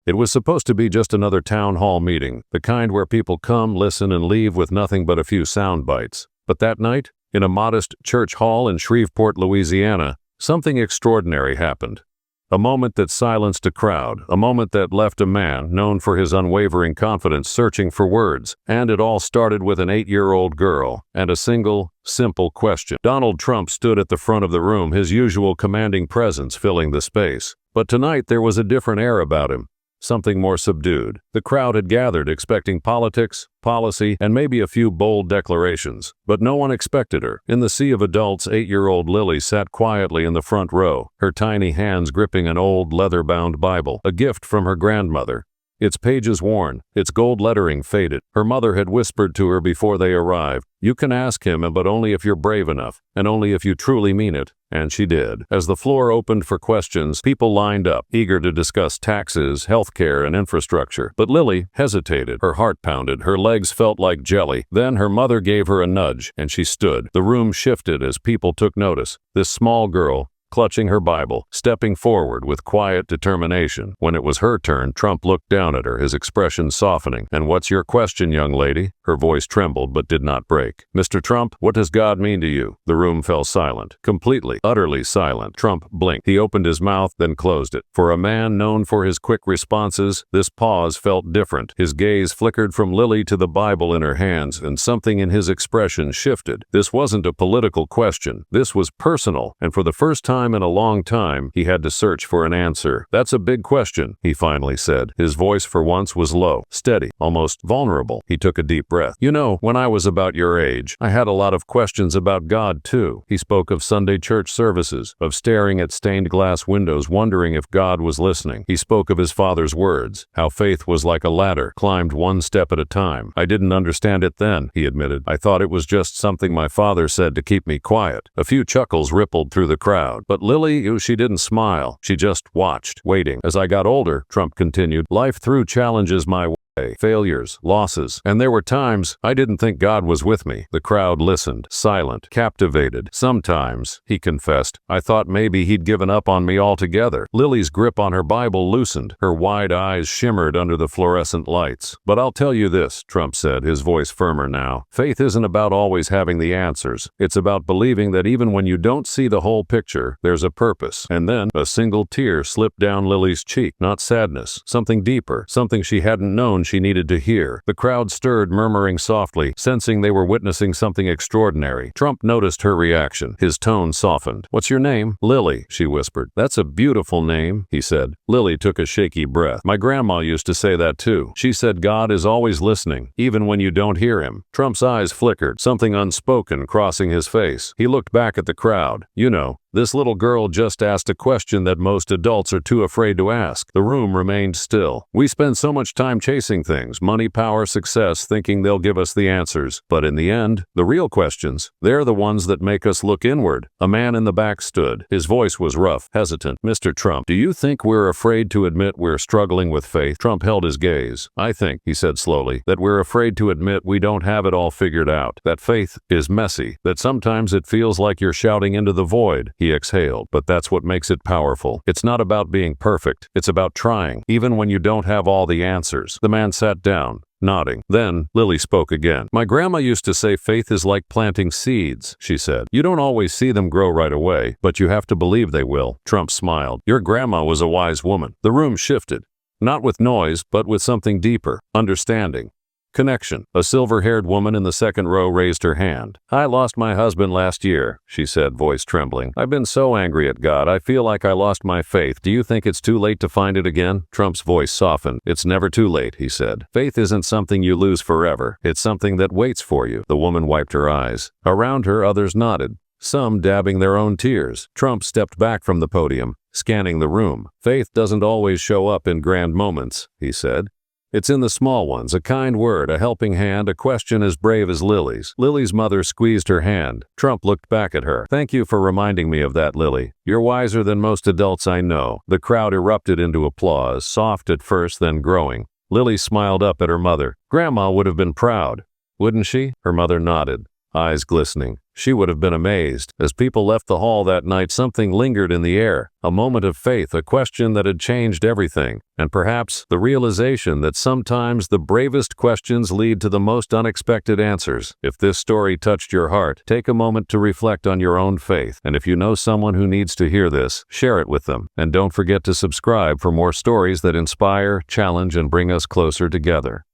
It was supposed to be just another town hall meeting, the kind where people come, listen, and leave with nothing but a few sound bites. But that night, in a modest church hall in Shreveport, Louisiana, something extraordinary happened. A moment that silenced a crowd, a moment that left a man, known for his unwavering confidence, searching for words. And it all started with an 8-year-old girl and a single, simple question. Donald Trump stood at the front of the room, his usual commanding presence filling the space. But tonight there was a different air about him. Something more subdued. The crowd had gathered expecting politics, policy, and maybe a few bold declarations. But no one expected her. In the sea of adults, 8-year-old Lily sat quietly in the front row, her tiny hands gripping an old leather-bound Bible, a gift from her grandmother. Its pages worn, its gold lettering faded. Her mother had whispered to her before they arrived, "You can ask him, but only if you're brave enough, and only if you truly mean it." And she did. As the floor opened for questions, people lined up, eager to discuss taxes, healthcare, and infrastructure. But Lily hesitated. Her heart pounded. Her legs felt like jelly. Then her mother gave her a nudge, and she stood. The room shifted as people took notice. This small girl, clutching her Bible, stepping forward with quiet determination. When it was her turn, Trump looked down at her, his expression softening. "And what's your question, young lady?" Her voice trembled but did not break. "Mr. Trump, what does God mean to you?" The room fell silent. Completely, utterly silent. Trump blinked. He opened his mouth, then closed it. For a man known for his quick responses, this pause felt different. His gaze flickered from Lily to the Bible in her hands, and something in his expression shifted. This wasn't a political question. This was personal, and for the first time in a long time, he had to search for an answer. "That's a big question," he finally said. His voice for once was low, steady, almost vulnerable. He took a deep breath. "You know, when I was about your age, I had a lot of questions about God, too." He spoke of Sunday church services, of staring at stained glass windows wondering if God was listening. He spoke of his father's words, how faith was like a ladder, climbed one step at a time. "I didn't understand it then," he admitted. "I thought it was just something my father said to keep me quiet." A few chuckles rippled through the crowd. But Lily, she didn't smile. She just watched, waiting. "As I got older," Trump continued, "life threw challenges my way. Failures, losses, and there were times I didn't think God was with me." The crowd listened, silent, captivated. "Sometimes," he confessed, "I thought maybe he'd given up on me altogether." Lily's grip on her Bible loosened. Her wide eyes shimmered under the fluorescent lights. "But I'll tell you this," Trump said, his voice firmer now. "Faith isn't about always having the answers. It's about believing that even when you don't see the whole picture, there's a purpose." And then a single tear slipped down Lily's cheek. Not sadness, something deeper, something she hadn't known she needed to hear. The crowd stirred, murmuring softly, sensing they were witnessing something extraordinary. Trump noticed her reaction. His tone softened. "What's your name?" "Lily," she whispered. "That's a beautiful name," he said. Lily took a shaky breath. "My grandma used to say that too. She said God is always listening, even when you don't hear him." Trump's eyes flickered, something unspoken crossing his face. He looked back at the crowd. "You know, this little girl just asked a question that most adults are too afraid to ask." The room remained still. "We spend so much time chasing things, money, power, success, thinking they'll give us the answers. But in the end, the real questions, they're the ones that make us look inward." A man in the back stood. His voice was rough, hesitant. "Mr. Trump, do you think we're afraid to admit we're struggling with faith?" Trump held his gaze. "I think," he said slowly, "that we're afraid to admit we don't have it all figured out. That faith is messy. That sometimes it feels like you're shouting into the void." He exhaled. "But that's what makes it powerful. It's not about being perfect. It's about trying, even when you don't have all the answers." The man sat down, nodding. Then Lily spoke again. "My grandma used to say faith is like planting seeds," she said. "You don't always see them grow right away, but you have to believe they will." Trump smiled. "Your grandma was a wise woman." The room shifted. Not with noise, but with something deeper. Understanding. Connection. A silver-haired woman in the second row raised her hand. "I lost my husband last year," she said, voice trembling. "I've been so angry at God. I feel like I lost my faith. Do you think it's too late to find it again?" Trump's voice softened. "It's never too late," he said. "Faith isn't something you lose forever. It's something that waits for you." The woman wiped her eyes. Around her, others nodded, some dabbing their own tears. Trump stepped back from the podium, scanning the room. "Faith doesn't always show up in grand moments," he said. "It's in the small ones, a kind word, a helping hand, a question as brave as Lily's." Lily's mother squeezed her hand. Trump looked back at her. "Thank you for reminding me of that, Lily. You're wiser than most adults I know." The crowd erupted into applause, soft at first, then growing. Lily smiled up at her mother. "Grandma would have been proud, wouldn't she?" Her mother nodded. eyes glistening. She would have been amazed. As people left the hall that night, something lingered in the air, a moment of faith, a question that had changed everything, and perhaps the realization that sometimes the bravest questions lead to the most unexpected answers. If this story touched your heart, take a moment to reflect on your own faith, and if you know someone who needs to hear this, share it with them. And don't forget to subscribe for more stories that inspire, challenge, and bring us closer together.